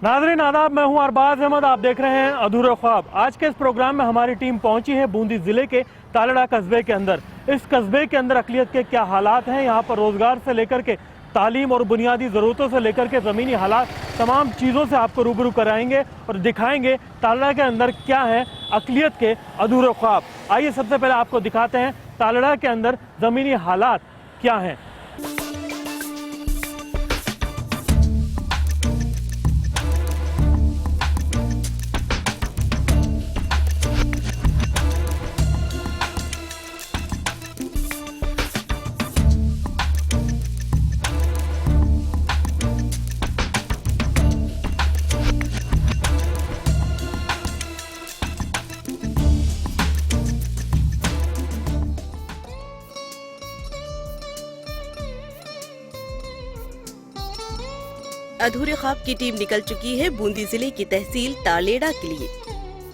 नाज़रीन आदाब, मैं हूं अरबाज अहमद। आप देख रहे हैं अधूरे ख्वाब। आज के इस प्रोग्राम में हमारी टीम पहुंची है बूंदी जिले के तालेड़ा कस्बे के अंदर। इस कस्बे के अंदर अक़लियत के क्या हालात हैं, यहाँ पर रोजगार से लेकर के तालीम और बुनियादी ज़रूरतों से लेकर के ज़मीनी हालात, तमाम चीज़ों से आपको रूबरू कराएंगे और दिखाएंगे तालेड़ा के अंदर क्या है अक़लियत के अधूरे ख्वाब। आइए सबसे पहले आपको दिखाते हैं तालेड़ा के अंदर ज़मीनी हालात क्या हैं। अधूरे ख्वाब की टीम निकल चुकी है बूंदी जिले की तहसील तालेड़ा के लिए।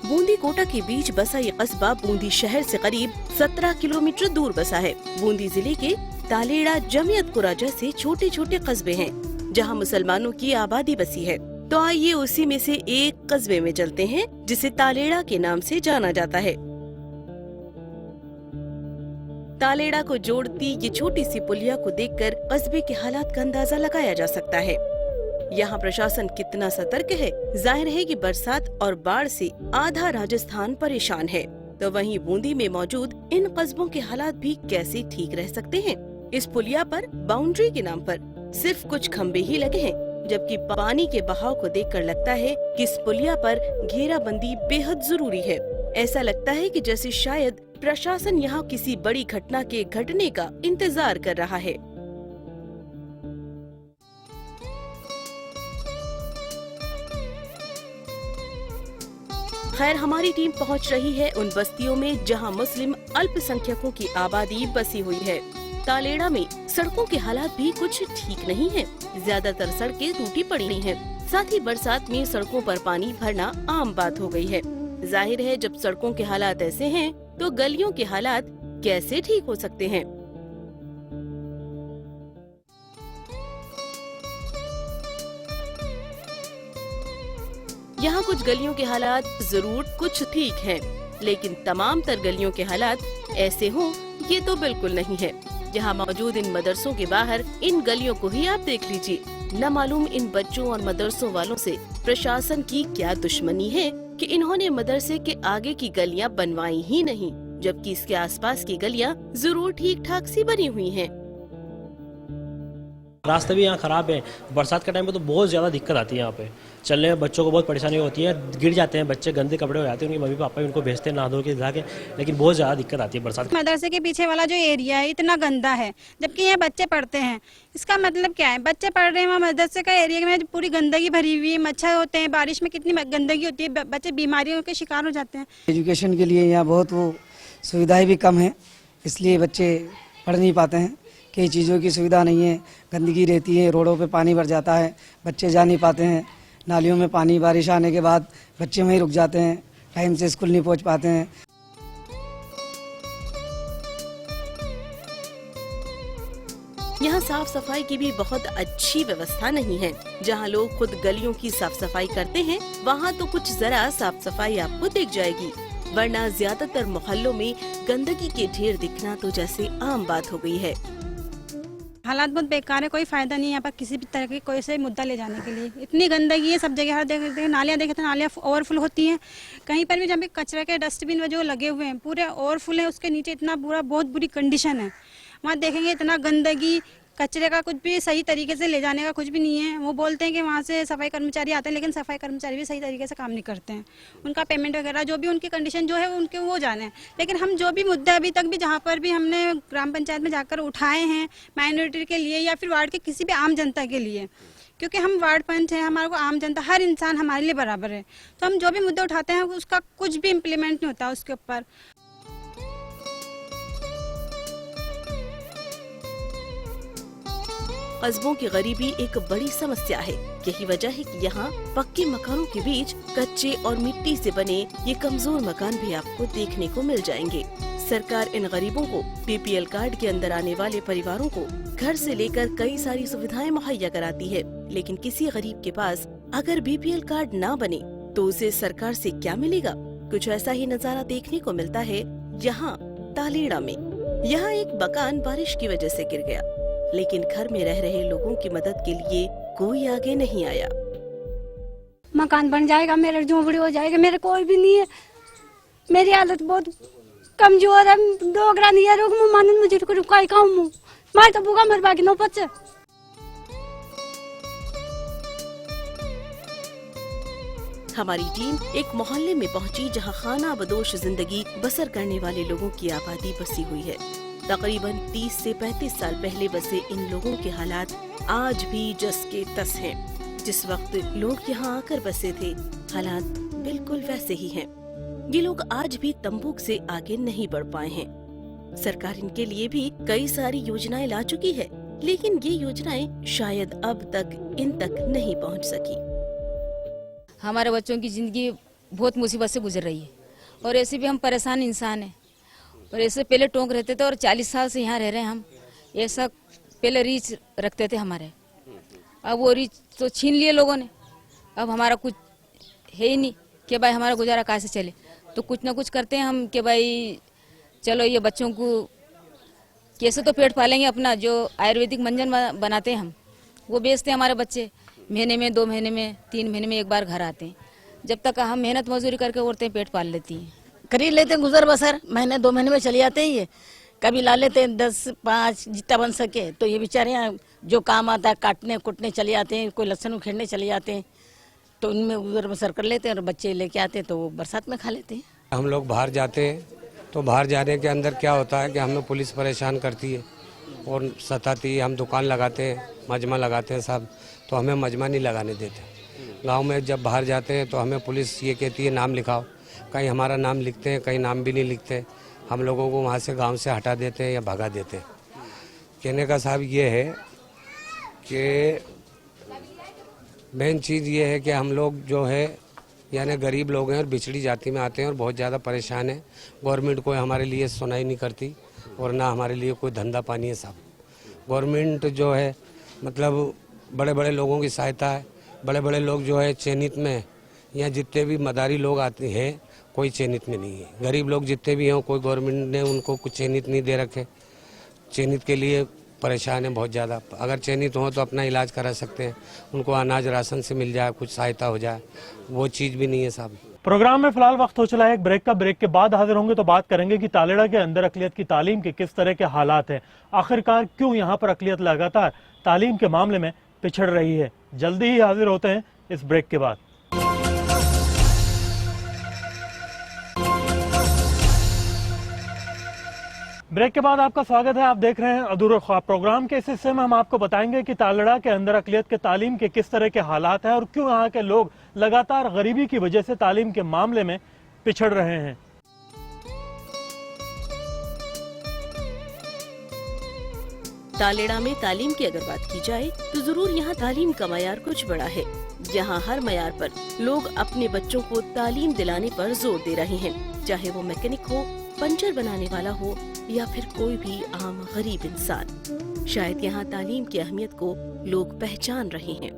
बूंदी कोटा के बीच बसा ये कस्बा बूंदी शहर से करीब 17 किलोमीटर दूर बसा है। बूंदी जिले के तालेड़ा जमियतपुरा जैसे छोटे छोटे कस्बे हैं जहां मुसलमानों की आबादी बसी है। तो आइए उसी में से एक कस्बे में चलते हैं जिसे तालेड़ा के नाम से जाना जाता है। तालेड़ा को जोड़ती ये छोटी सी पुलिया को देखकर कस्बे के हालात का अंदाजा लगाया जा सकता है। यहाँ प्रशासन कितना सतर्क है, जाहिर है कि बरसात और बाढ़ से आधा राजस्थान परेशान है, तो वहीं बूंदी में मौजूद इन कस्बों के हालात भी कैसे ठीक रह सकते हैं। इस पुलिया पर बाउंड्री के नाम पर सिर्फ कुछ खंबे ही लगे हैं, जबकि पानी के बहाव को देखकर लगता है कि इस पुलिया पर घेराबंदी बेहद जरूरी है। ऐसा लगता है कि जैसे शायद प्रशासन यहाँ किसी बड़ी घटना के घटने का इंतजार कर रहा है। खैर, हमारी टीम पहुंच रही है उन बस्तियों में जहां मुस्लिम अल्पसंख्यकों की आबादी बसी हुई है। तालेड़ा में सड़कों के हालात भी कुछ ठीक नहीं है। ज्यादातर सड़कें टूटी पड़ी हैं। साथ ही बरसात में सड़कों पर पानी भरना आम बात हो गई है। जाहिर है जब सड़कों के हालात ऐसे हैं तो गलियों के हालात कैसे ठीक हो सकते हैं। यहाँ कुछ गलियों के हालात जरूर कुछ ठीक हैं, लेकिन तमाम तर गलियों के हालात ऐसे हों ये तो बिल्कुल नहीं है। यहाँ मौजूद इन मदरसों के बाहर इन गलियों को ही आप देख लीजिए। न मालूम इन बच्चों और मदरसों वालों से प्रशासन की क्या दुश्मनी है कि इन्होंने मदरसे के आगे की गलियाँ बनवाई ही नहीं, जबकि इसके आसपास की गलियाँ जरूर ठीक ठाक सी बनी हुई हैं। रास्ते भी यहाँ खराब है। बरसात के टाइम पे तो बहुत ज़्यादा दिक्कत आती है। यहाँ पे चलने में बच्चों को बहुत परेशानी होती है, गिर जाते हैं बच्चे, गंदे कपड़े हो जाते हैं, उनके मम्मी पापा भी उनको भेजते हैं नहा धो के ला के, लेकिन बहुत ज़्यादा दिक्कत आती है बरसात। मदरसे के पीछे वाला जो एरिया है इतना गंदा है, जबकि यहाँ बच्चे पढ़ते हैं। इसका मतलब क्या है, बच्चे पढ़ रहे हैं वहाँ मदरसे का एरिया में पूरी गंदगी भरी हुई है, मच्छर होते हैं, बारिश में कितनी गंदगी होती है, बच्चे बीमारियों के शिकार हो जाते हैं। एजुकेशन के लिए यहाँ बहुत वो सुविधाएं भी कम है, इसलिए बच्चे पढ़ नहीं पाते हैं। कई चीज़ों की सुविधा नहीं है, गंदगी रहती है, रोडों पे पानी भर जाता है, बच्चे जा नहीं पाते हैं। नालियों में पानी, बारिश आने के बाद बच्चे वहीं रुक जाते हैं, टाइम से स्कूल नहीं पहुंच पाते हैं। यहाँ साफ सफाई की भी बहुत अच्छी व्यवस्था नहीं है। जहाँ लोग खुद गलियों की साफ सफाई करते हैं, वहाँ तो कुछ जरा साफ सफाई आपको दिख जाएगी, वरना ज्यादातर मोहल्लों में गंदगी के ढेर दिखना तो जैसे आम बात हो गई है। हालात बहुत बेकार है, कोई फायदा नहीं है यहाँ पर किसी भी तरह की कोई से मुद्दा ले जाने के लिए। इतनी गंदगी है सब जगह, हर जगह नालियाँ देखे तो नालियाँ ओवरफुल होती हैं। कहीं पर भी जहाँ पे कचरा के डस्टबिन जो लगे हुए हैं पूरे ओवरफुल है, उसके नीचे इतना बुरा बहुत बुरी कंडीशन है। वहाँ देखेंगे इतना गंदगी, कचरे का कुछ भी सही तरीके से ले जाने का कुछ भी नहीं है। वो बोलते हैं कि वहाँ से सफाई कर्मचारी आते हैं, लेकिन सफाई कर्मचारी भी सही तरीके से काम नहीं करते हैं। उनका पेमेंट वगैरह जो भी उनकी कंडीशन जो है उनके वो जाने हैं। लेकिन हम जो भी मुद्दे अभी तक भी जहाँ पर भी हमने ग्राम पंचायत में जाकर उठाए हैं माइनॉरिटी के लिए या फिर वार्ड के किसी भी आम जनता के लिए, क्योंकि हम वार्ड पंच हैं, हमारे को आम जनता हर इंसान हमारे लिए बराबर है, तो हम जो भी मुद्दे उठाते हैं उसका कुछ भी इम्प्लीमेंट नहीं होता उसके ऊपर। कस्बों की गरीबी एक बड़ी समस्या है। यही वजह है कि यहाँ पक्के मकानों के बीच कच्चे और मिट्टी से बने ये कमजोर मकान भी आपको देखने को मिल जाएंगे। सरकार इन गरीबों को बीपीएल कार्ड के अंदर आने वाले परिवारों को घर से लेकर कई सारी सुविधाएं मुहैया कराती है, लेकिन किसी गरीब के पास अगर बीपीएल कार्ड ना बने तो उसे सरकार से क्या मिलेगा? कुछ ऐसा ही नजारा देखने को मिलता है यहाँ तालेड़ा में। यहाँ एक मकान बारिश की वजह से गिर गया, लेकिन घर में रह रहे लोगों की मदद के लिए कोई आगे नहीं आया। मकान बन जाएगा, मेरा झोंपड़ी हो जाएगा, मेरे कोई भी नहीं है। मेरी हालत बहुत कमजोर है, डोगरा नहीं है, रोग में मानन मुझे को रुकाई खाऊं मु मैं तो भूखा मर बाकी नो पचे। हमारी टीम एक मोहल्ले में पहुंची जहां खाना बदोश जिंदगी बसर करने वाले लोगों की आबादी बसी हुई है। तकरीबन 30 से 35 साल पहले बसे इन लोगों के हालात आज भी जस के तस हैं। जिस वक्त लोग यहाँ आकर बसे थे, हालात बिल्कुल वैसे ही हैं। ये लोग आज भी तंबूक से आगे नहीं बढ़ पाए हैं। सरकार इनके लिए भी कई सारी योजनाएं ला चुकी है, लेकिन ये योजनाएं शायद अब तक इन तक नहीं पहुंच सकी। हमारे बच्चों की ज़िंदगी बहुत मुसीबत से गुजर रही है और ऐसे भी हम परेशान इंसान हैं। और ऐसे पहले टोंक रहते थे और 40 साल से यहाँ रह रहे हैं हम। ऐसा पहले रीच रखते थे हमारे, अब वो रीच तो छीन लिए लोगों ने। अब हमारा कुछ है ही नहीं कि भाई हमारा गुजारा कैसे चले, तो कुछ ना कुछ करते हैं हम कि भाई चलो ये बच्चों को कैसे तो पेट पालेंगे अपना। जो आयुर्वेदिक मंजन बनाते हैं हम, वो बेचते हैं हमारे बच्चे। महीने में 2 महीने में 3 महीने में एक बार घर आते हैं। जब तक हम मेहनत मजदूरी करके औरतें पेट पाल लेती हैं, खरीद लेते हैं गुजर बसर, महीने 2 महीने में चले जाते हैं। ये कभी ला लेते हैं 10-5 जितना बन सके। तो ये बेचारे यहाँ जो काम आता है काटने कुटने चले जाते हैं, कोई लहसुन उखेड़ने चले जाते हैं, तो उनमें गुजर बसर कर लेते हैं और बच्चे लेके आते हैं तो वो बरसात में खा लेते हैं। हम लोग बाहर जाते हैं तो बाहर जाने के अंदर क्या होता है कि हमें पुलिस परेशान करती है और सताती है। हम दुकान लगाते हैं, मजमा लगाते हैं साहब, तो हमें मजमा नहीं लगाने देते। गांव में जब बाहर जाते हैं तो हमें पुलिस ये कहती है नाम लिखाओ। कहीं हमारा नाम लिखते हैं, कहीं नाम भी नहीं लिखते। हम लोगों को वहाँ से गांव से हटा देते हैं या भगा देते हैं। कहने का साहब ये है कि मेन चीज़ ये है कि हम लोग जो है यानी गरीब लोग हैं और बिछड़ी जाति में आते हैं और बहुत ज़्यादा परेशान हैं। गवर्नमेंट कोई हमारे लिए सुनाई नहीं करती और ना हमारे लिए कोई धंधा पानी है साहब। गवर्नमेंट जो है मतलब बड़े बड़े लोगों की सहायता है। बड़े बड़े लोग जो है चयनित में, या जितने भी मदारी लोग आते हैं कोई चयनित में नहीं है। गरीब लोग जितने भी हों कोई गवर्नमेंट ने उनको कुछ चयनित नहीं दे रखे। चयनित के लिए परेशान है बहुत ज़्यादा। अगर चयनित हो तो अपना इलाज करा सकते हैं, उनको अनाज राशन से मिल जाए, कुछ सहायता हो जाए, वो चीज़ भी नहीं है साहब। प्रोग्राम में फिलहाल वक्त हो चला है एक ब्रेक का। ब्रेक के बाद हाजिर होंगे तो बात करेंगे कि तालेड़ा के अंदर अकलियत की तालीम के किस तरह के हालात हैं। आखिरकार क्यों यहाँ पर अकलियत लगातार तालीम के मामले में पिछड़ रही है। जल्दी ही हाजिर होते हैं इस ब्रेक के बाद। ब्रेक के बाद आपका स्वागत है। आप देख रहे हैं अधूरे ख्वाब। प्रोग्राम के इस हिस्से में हम आपको बताएंगे कि तालेड़ा के अंदर अकलियत के तालीम के किस तरह के हालात हैं और क्यों यहाँ के लोग लगातार गरीबी की वजह से तालीम के मामले में पिछड़ रहे हैं। तालेड़ा में तालीम की अगर बात की जाए तो जरूर यहाँ तालीम का मयार कुछ बड़ा है। यहाँ हर मयार पर लोग अपने बच्चों को तालीम दिलाने पर जोर दे रहे हैं, चाहे वो मैकेनिक हो, पंचर बनाने वाला हो या फिर कोई भी आम गरीब इंसान। शायद यहाँ तालीम की अहमियत को लोग पहचान रहे हैं।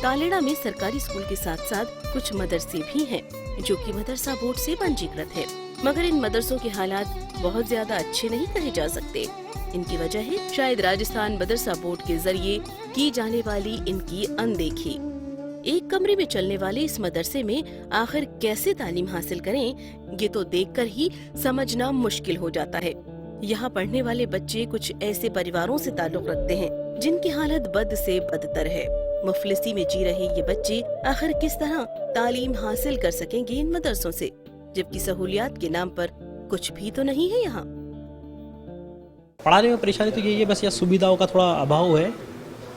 तालेड़ा में सरकारी स्कूल के साथ साथ कुछ मदरसे भी हैं, जो कि मदरसा बोर्ड से पंजीकृत है, मगर इन मदरसों के हालात बहुत ज्यादा अच्छे नहीं कहे जा सकते। इनकी वजह है शायद राजस्थान मदरसा बोर्ड के जरिए की जाने वाली इनकी अनदेखी। एक कमरे में चलने वाले इस मदरसे में आखिर कैसे तालीम हासिल करें, ये तो देखकर ही समझना मुश्किल हो जाता है। यहाँ पढ़ने वाले बच्चे कुछ ऐसे परिवारों से ताल्लुक रखते हैं जिनकी हालत बद से बदतर है। मुफलिसी में जी रहे ये बच्चे आखिर किस तरह तालीम हासिल कर सकेंगे इन मदरसों से, जबकि सहूलियात के नाम पर कुछ भी तो नहीं है यहाँ। पढ़ाने में परेशानी तो यही है, बस यह सुविधाओं का थोड़ा अभाव है,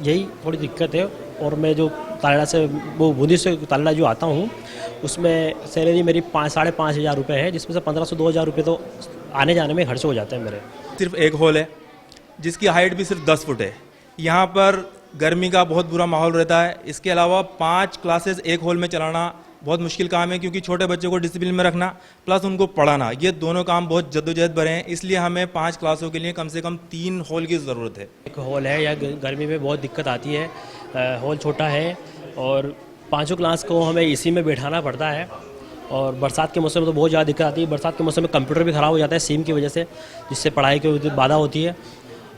यही थोड़ी दिक्कत है। और मैं जो तालेड़ा से वो बूंदी से तालेड़ा जो आता हूँ उसमें सैलरी मेरी 5,500 रुपये है, जिसमें से 1500-2000 रुपये तो आने जाने में खर्च हो जाते हैं मेरे। सिर्फ एक हॉल है जिसकी हाइट भी सिर्फ 10 फुट है। यहाँ पर गर्मी का बहुत बुरा माहौल रहता है। इसके अलावा 5 क्लासेस एक हॉल में चलाना बहुत मुश्किल काम है, क्योंकि छोटे बच्चों को डिसिप्लिन में रखना प्लस उनको पढ़ाना, ये दोनों काम बहुत जद्दोजहद भरे हैं। इसलिए हमें 5 क्लासों के लिए कम से कम 3 हॉल की ज़रूरत है। एक हॉल है या गर्मी में बहुत दिक्कत आती है, हॉल छोटा है और 5 क्लास को हमें इसी में बैठाना पड़ता है। और बरसात के मौसम में तो बहुत ज़्यादा दिक्कत आती है। बरसात के मौसम में कंप्यूटर भी ख़राब हो जाता है सीम की वजह से, जिससे पढ़ाई की बाधा होती है।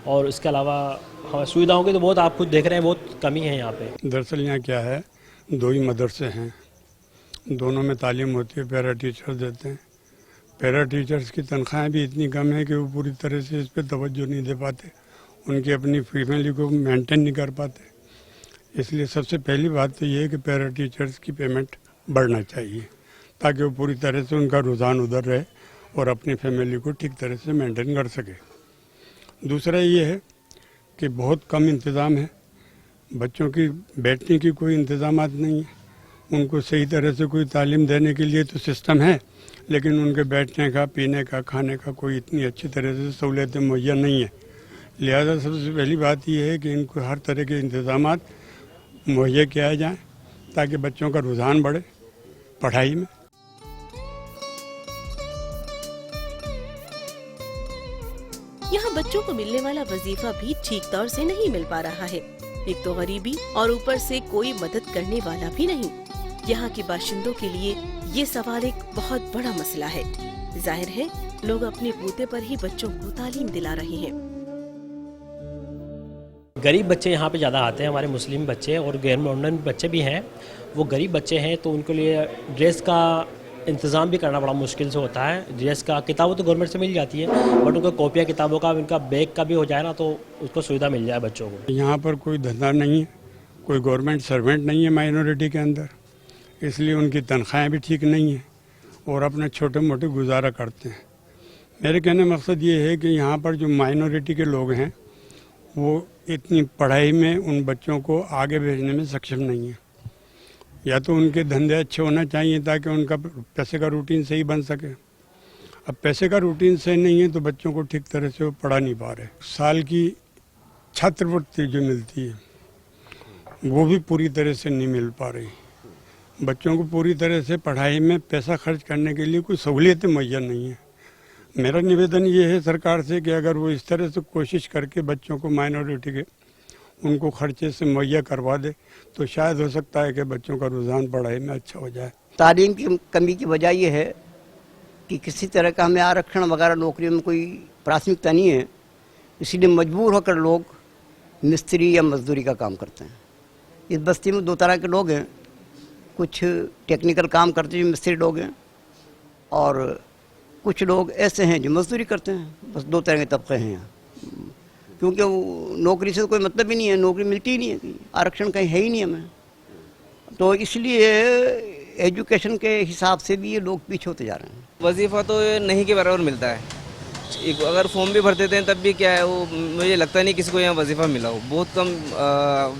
और इसके अलावा सुविधाओं की तो बहुत आप खुद देख रहे हैं, बहुत कमी है यहाँ पे। दरअसल यहाँ क्या है, 2 ही मदरसे हैं, दोनों में तालीम होती है, पैरा टीचर्स देते हैं। पैरा टीचर्स की तनख्वाहें भी इतनी कम है कि वो पूरी तरह से इस पर तवज्जो नहीं दे पाते, उनकी अपनी फैमिली को मेंटेन नहीं कर पाते। इसलिए सबसे पहली बात तो ये है कि पैरा टीचर्स की पेमेंट बढ़ना चाहिए, ताकि वो पूरी तरह से उनका रुझान उधर रहे और अपनी फैमिली को ठीक तरह से मेंटेन कर सके। दूसरा ये है कि बहुत कम इंतज़ाम है, बच्चों की बैठने की कोई इंतज़ामात नहीं है, उनको सही तरह से कोई तालीम देने के लिए तो सिस्टम है, लेकिन उनके बैठने का, पीने का, खाने का कोई इतनी अच्छी तरह से सहूलियतें मुहैया नहीं है। लिहाजा सबसे पहली बात यह है कि इनको हर तरह के इंतज़ामात मुहैया किया जाए, ताकि बच्चों का रुझान बढ़े पढ़ाई में। यहाँ बच्चों को मिलने वाला वजीफा भी ठीक तौर से नहीं मिल पा रहा है। एक तो गरीबी और ऊपर से कोई मदद करने वाला भी नहीं। यहाँ के बाशिंदों के लिए ये सवाल एक बहुत बड़ा मसला है। जाहिर है लोग अपने बूते पर ही बच्चों को तालीम दिला रहे हैं। गरीब बच्चे यहाँ पे ज़्यादा आते हैं, हमारे मुस्लिम बच्चे और गैर मुस्लिम बच्चे भी हैं। वो गरीब बच्चे हैं तो उनके लिए ड्रेस का इंतज़ाम भी करना बड़ा मुश्किल से होता है। ड्रेस का, किताबें तो गवर्नमेंट से मिल जाती है, बट उनको कॉपियाँ किताबों का, उनका बैग का भी हो जाए ना तो उसको सुविधा मिल जाए बच्चों को। यहाँ पर कोई धंधा नहीं है, कोई गवर्नमेंट सर्वेंट नहीं है माइनॉरिटी के अंदर, इसलिए उनकी तनख्वाहें भी ठीक नहीं हैं और अपने छोटे मोटे गुजारा करते हैं। मेरे कहने का मकसद ये है कि यहाँ पर जो माइनॉरिटी के लोग हैं वो इतनी पढ़ाई में उन बच्चों को आगे भेजने में सक्षम नहीं है। या तो उनके धंधे अच्छे होना चाहिए ताकि उनका पैसे का रूटीन सही बन सके। अब पैसे का रूटीन सही नहीं है तो बच्चों को ठीक तरह से वो पढ़ा नहीं पा रहे। साल की छात्रवृत्ति जो मिलती है वो भी पूरी तरह से नहीं मिल पा रही। बच्चों को पूरी तरह से पढ़ाई में पैसा खर्च करने के लिए कोई सहूलियतें मुहैया नहीं है। मेरा निवेदन ये है सरकार से कि अगर वो इस तरह से कोशिश करके बच्चों को माइनॉरिटी के उनको खर्चे से मुहैया करवा दे तो शायद हो सकता है कि बच्चों का रुझान पढ़ाई में अच्छा हो जाए। तालीम की कमी की वजह यह है कि किसी तरह का हमें आरक्षण वगैरह नौकरियों में कोई प्राथमिकता नहीं है, इसीलिए मजबूर होकर लोग मिस्त्री या मजदूरी का काम करते हैं। इस बस्ती में 2 तरह के लोग हैं, कुछ टेक्निकल काम करते जो मिस्त्री लोग हैं और कुछ लोग ऐसे हैं जो मजदूरी करते हैं। बस 2 तरह के तबके हैं यहाँ, क्योंकि नौकरी से तो कोई मतलब ही नहीं है, नौकरी मिलती ही नहीं है, आरक्षण कहीं है ही नहीं हमें। तो इसलिए एजुकेशन के हिसाब से भी ये लोग पीछे होते जा रहे हैं। वजीफ़ा तो नहीं के बराबर मिलता है। अगर फॉर्म भी भर देते हैं तब भी क्या है, वो मुझे लगता नहीं किसी को यहाँ वजीफ़ा मिला हो। बहुत कम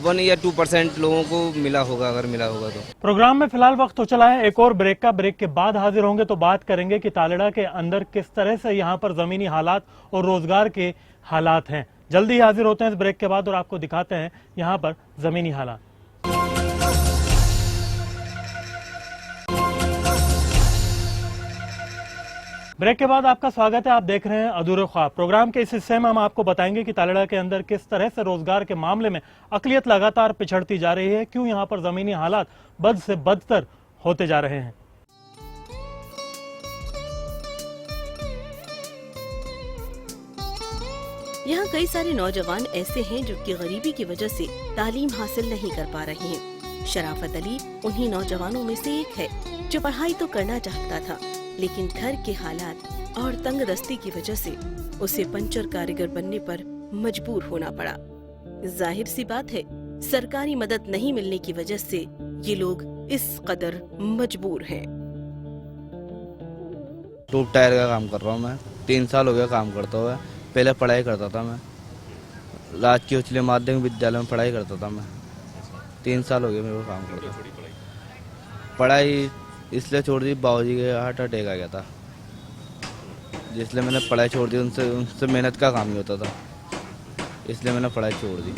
1 या 2% लोगों को मिला होगा, अगर मिला होगा तो। प्रोग्राम में फिलहाल वक्त हो चला है एक और ब्रेक का। ब्रेक के बाद हाजिर होंगे तो बात करेंगे कि तालेड़ा के अंदर किस तरह से यहाँ पर जमीनी हालात और रोजगार के हालात हैं। जल्दी ही हाजिर होते हैं इस ब्रेक के बाद और आपको दिखाते हैं यहाँ पर जमीनी हालात। ब्रेक के बाद आपका स्वागत है। आप देख रहे हैं अधूरे ख्वाब। प्रोग्राम के इस हिस्से में हम आपको बताएंगे कि तालेड़ा के अंदर किस तरह से रोजगार के मामले में अकलियत लगातार पिछड़ती जा रही है, क्यों यहाँ पर जमीनी हालात बद से बदतर होते जा रहे हैं। यहाँ कई सारे नौजवान ऐसे हैं जो कि गरीबी की वजह से तालीम हासिल नहीं कर पा रहे हैं। शराफत अली उन्हीं नौजवानों में से एक है जो पढ़ाई तो करना चाहता था, लेकिन घर के हालात और तंग दस्ती की वजह से उसे पंचर कारीगर बनने पर मजबूर होना पड़ा। जाहिर सी बात है, सरकारी मदद नहीं मिलने की वजह से ये लोग इस कदर मजबूर हैं। ट्यूब टायर का काम कर रहा हूँ मैं, 3 साल हो गया काम करता हुआ। पहले पढ़ाई करता था मैं, राजकीय उच्चतम माध्यमिक विद्यालय में पढ़ाई करता था मैं। 3 साल हो गए मेरे को काम करता। पढ़ाई इसलिए छोड़ दी, बाबूजी के हार्ट अटैक आ गया था, जिसलिए मैंने पढ़ाई छोड़ दी। उनसे मेहनत का काम ही होता था, इसलिए मैंने पढ़ाई छोड़ दी।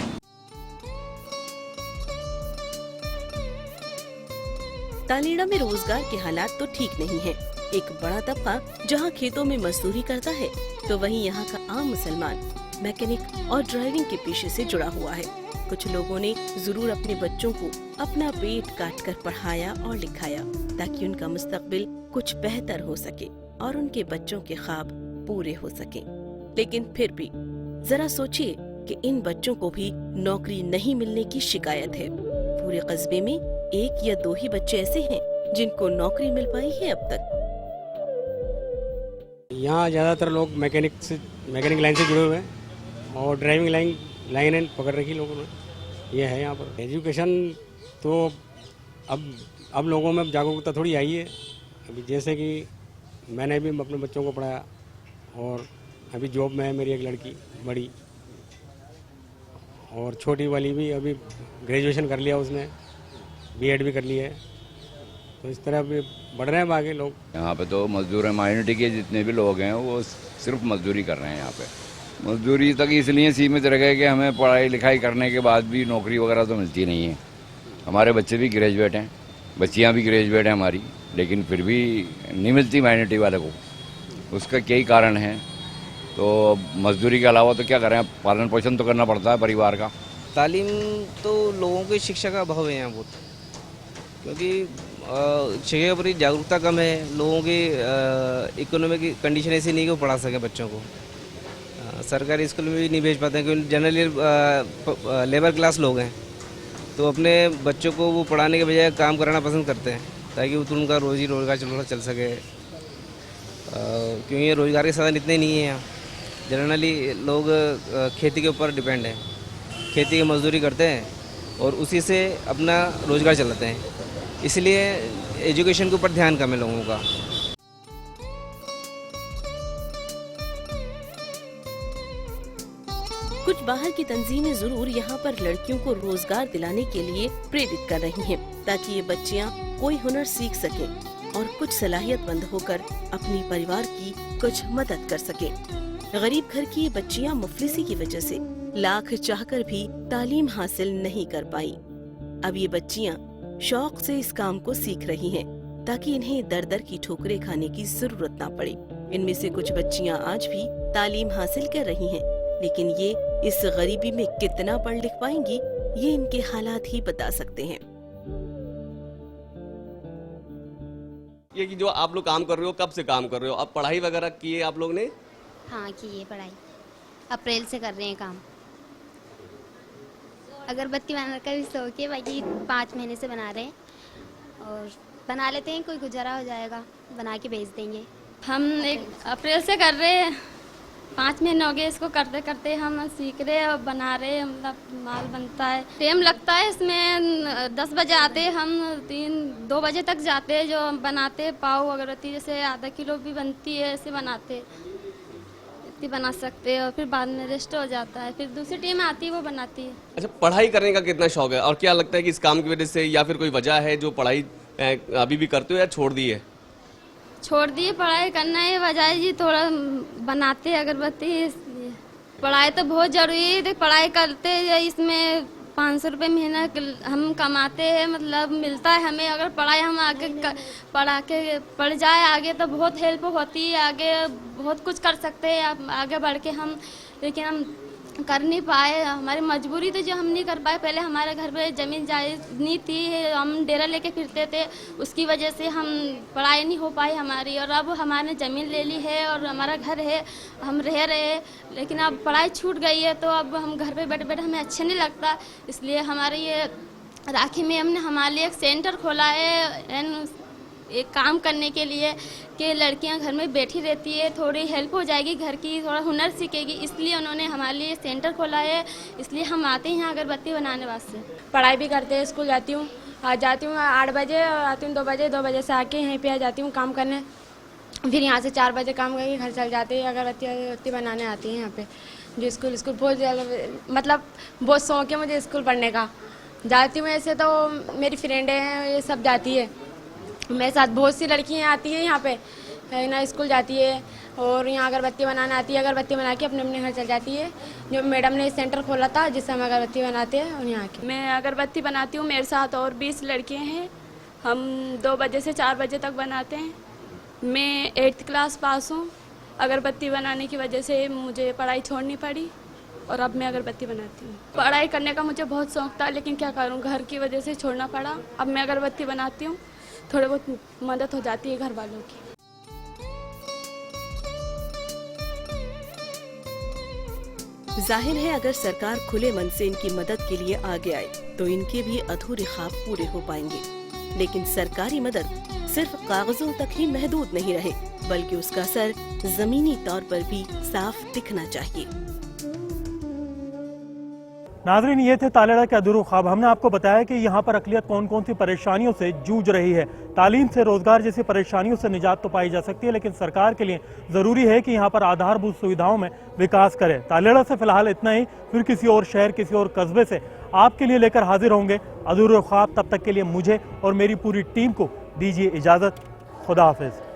तालेड़ा में रोजगार के हालात तो ठीक नहीं है। एक बड़ा तबका जहां खेतों में मजदूरी करता है, तो वहीं यहाँ का आम मुसलमान मैकेनिक और ड्राइविंग के पेशे से जुड़ा हुआ है। कुछ लोगों ने जरूर अपने बच्चों को अपना पेट काट कर पढ़ाया और लिखाया, ताकि उनका मुस्तकबिल कुछ बेहतर हो सके और उनके बच्चों के ख्वाब पूरे हो सके। लेकिन फिर भी जरा सोचिए कि इन बच्चों को भी नौकरी नहीं मिलने की शिकायत है। पूरे कस्बे में 1 या 2 ही बच्चे ऐसे हैं जिनको नौकरी मिल पाई है अब तक। यहाँ ज़्यादातर लोग मैकेनिक लाइन से जुड़े हुए हैं और ड्राइविंग लाइन पकड़ रखी लोगों ने। ये है यहाँ पर एजुकेशन तो अब लोगों में जागरूकता थोड़ी आई है। अभी जैसे कि मैंने भी अपने बच्चों को पढ़ाया और अभी जॉब में है मेरी एक लड़की बड़ी, और छोटी वाली भी अभी ग्रेजुएशन कर लिया उसने, बीएड भी कर लिया है। तो इस तरह भी बढ़ रहे हैं आगे लोग। यहाँ पे तो मजदूर हैं, माइनॉरिटी के जितने भी लोग हैं वो सिर्फ मजदूरी कर रहे हैं। यहाँ पे मजदूरी तक इसलिए सीमित रह गए कि हमें पढ़ाई लिखाई करने के बाद भी नौकरी वगैरह तो मिलती नहीं है। हमारे बच्चे भी ग्रेजुएट हैं, बच्चियाँ भी ग्रेजुएट हैं हमारी, लेकिन फिर भी नहीं मिलती माइनॉरिटी वाले को। उसका कई कारण है। तो मजदूरी के अलावा तो क्या करें, पालन पोषण तो करना पड़ता है परिवार का। तालीम तो लोगों की शिक्षा का अभाव है यहाँ बहुत, क्योंकि शिक्षा के प्रति जागरूकता कम है। लोगों की इकोनॉमिक कंडीशन ऐसी नहीं कि वो पढ़ा सकें बच्चों को। सरकारी स्कूल में भी नहीं भेज पाते हैं, क्योंकि जनरली लेबर क्लास लोग हैं, तो अपने बच्चों को वो पढ़ाने के बजाय काम कराना पसंद करते हैं, ताकि वो उनका रोजगार चल सके। क्योंकि ये रोजगार के साधन इतने नहीं हैं यहाँ। जनरली लोग खेती के ऊपर डिपेंड हैं, खेती की मजदूरी करते हैं और उसी से अपना रोजगार चलाते हैं। इसलिए एजुकेशन के ऊपर ध्यान कम है लोगों का। कुछ बाहर की तंजीमें जरूर यहाँ पर लड़कियों को रोजगार दिलाने के लिए प्रेरित कर रही हैं, ताकि ये बच्चियाँ कोई हुनर सीख सकें और कुछ सलाहियतमंद होकर अपनी परिवार की कुछ मदद कर सकें। गरीब घर की ये बच्चियाँ मुफलिसी की वजह से लाख चाहकर भी तालीम हासिल नहीं कर पाई। अब ये बच्चियाँ शौक से इस काम को सीख रही हैं, ताकि इन्हें दर दर की ठोकरें खाने की जरूरत ना पड़े। इनमें से कुछ बच्चियाँ आज भी तालीम हासिल कर रही हैं, लेकिन ये इस गरीबी में कितना पढ़ लिख पाएंगी, ये इनके हालात ही बता सकते हैं। ये कि जो आप लोग काम कर रहे हो, कब से काम कर रहे हो? अब पढ़ाई वगैरह की है आप लोग ने? हाँ की है पढ़ाई, अप्रैल से कर रहे हैं काम। अगरबत्ती बनाने का भी शौक है, बाकी 5 महीने से बना रहे हैं और बना लेते हैं, कोई गुजारा हो जाएगा, बना के भेज देंगे। हम 1 अप्रैल से कर रहे हैं, 5 महीने हो गए इसको करते करते। हम सीख रहे हैं और बना रहे हैं, मतलब माल बनता है, टाइम लगता है इसमें। 10 बजे आते हैं, हम 2 बजे तक जाते हैं। जो हम बनाते हैं पाव अगरबत्ती, जैसे आधा किलो भी बनती है, ऐसे बनाते इतनी बना सकते हैं और फिर बाद में रेस्ट हो जाता है, फिर दूसरी टीम आती है वो बनाती है। अच्छा, पढ़ाई करने का कितना शौक है और क्या लगता है कि इस काम की वजह से या फिर कोई वजह है जो पढ़ाई अभी भी करते हो या छोड़ दी है? छोड़ दिए पढ़ाई करना है, वजह जी थोड़ा बनाते हैं अगरबत्ती, इसलिए पढ़ाई तो बहुत जरूरी है। पढ़ाई करते हैं, इसमें 500 रुपये महीना हम कमाते हैं, मतलब मिलता है हमें। अगर पढ़ाई हम आगे पढ़ जाए आगे तो बहुत हेल्प होती है, आगे बहुत कुछ कर सकते हैं आगे बढ़ के हम, लेकिन हम कर नहीं पाए। हमारी मजबूरी तो जो हम नहीं कर पाए। पहले हमारे घर पे ज़मीन जायज़ नहीं थी, हम डेरा लेके फिरते थे, उसकी वजह से हम पढ़ाई नहीं हो पाई हमारी। और अब हमारे ज़मीन ले ली है और हमारा घर है, हम रह रहे हैं, लेकिन अब पढ़ाई छूट गई है, तो अब हम घर पे बैठे बैठे हमें अच्छा नहीं लगता। इसलिए हमारे ये राखी में हमने हमारे लिए एक सेंटर खोला है, एक काम करने के लिए कि लड़कियां घर में बैठी रहती है, थोड़ी हेल्प हो जाएगी घर की, थोड़ा हुनर सीखेगी, इसलिए उन्होंने हमारे लिए सेंटर खोला है। इसलिए हम आते हैं यहाँ अगरबत्ती बनाने वास्ते। पढ़ाई भी करते हैं, स्कूल जाती हूँ, आ जाती हूँ 8 बजे, आती हूँ 2 बजे से आके यहीं पे आ जाती हूँ काम करने। फिर यहाँ से 4 बजे काम करके घर चल जाते हैं। अगरबत्ती बनाने आती हैं यहाँ पे। जो स्कूल बहुत ज़्यादा, मतलब बहुत शौक है मुझे स्कूल पढ़ने का। जाती हूँ, ऐसे तो मेरी फ्रेंडें हैं, ये सब जाती है मेरे साथ। बहुत सी लड़कियाँ आती हैं यहाँ पे ना, स्कूल जाती है और यहाँ अगरबत्ती बनाना आती है। अगरबत्ती बना के अपने अपने घर चल जाती है। जो मैडम ने सेंटर खोला था जिससे हम अगरबत्ती बनाते हैं और यहाँ के। मैं अगरबत्ती बनाती हूँ, मेरे साथ और 20 लड़कियाँ हैं हम 2 बजे से 4 बजे तक बनाते हैं। मैं 8th क्लास पास हूँ। अगरबत्ती बनाने की वजह से मुझे पढ़ाई छोड़नी पड़ी और अब मैं अगरबत्ती बनाती हूँ। पढ़ाई करने का मुझे बहुत शौक था, लेकिन क्या करूँ, घर की वजह से छोड़ना पड़ा। अब मैं अगरबत्ती बनाती हूँ, थोड़ी बहुत मदद हो जाती है घर वालों की। जाहिर है अगर सरकार खुले मन से इनकी मदद के लिए आगे आए तो इनके भी अधूरे ख्वाब पूरे हो पाएंगे। लेकिन सरकारी मदद सिर्फ कागजों तक ही महदूद नहीं रहे, बल्कि उसका असर जमीनी तौर पर भी साफ दिखना चाहिए। नाज़रीन, ये थे तालेड़ा के अधूरे ख्वाब। हमने आपको बताया कि यहाँ पर अक़लियत कौन कौन सी परेशानियों से जूझ रही है। तालीम से, रोजगार जैसी परेशानियों से निजात तो पाई जा सकती है, लेकिन सरकार के लिए ज़रूरी है कि यहाँ पर आधारभूत सुविधाओं में विकास करे। तालेड़ा से फिलहाल इतना ही, फिर किसी और शहर, किसी और कस्बे से आपके लिए लेकर हाजिर होंगे अधूरे ख्वाब। तब तक के लिए मुझे और मेरी पूरी टीम को दीजिए इजाज़त। खुदा हाफिज़।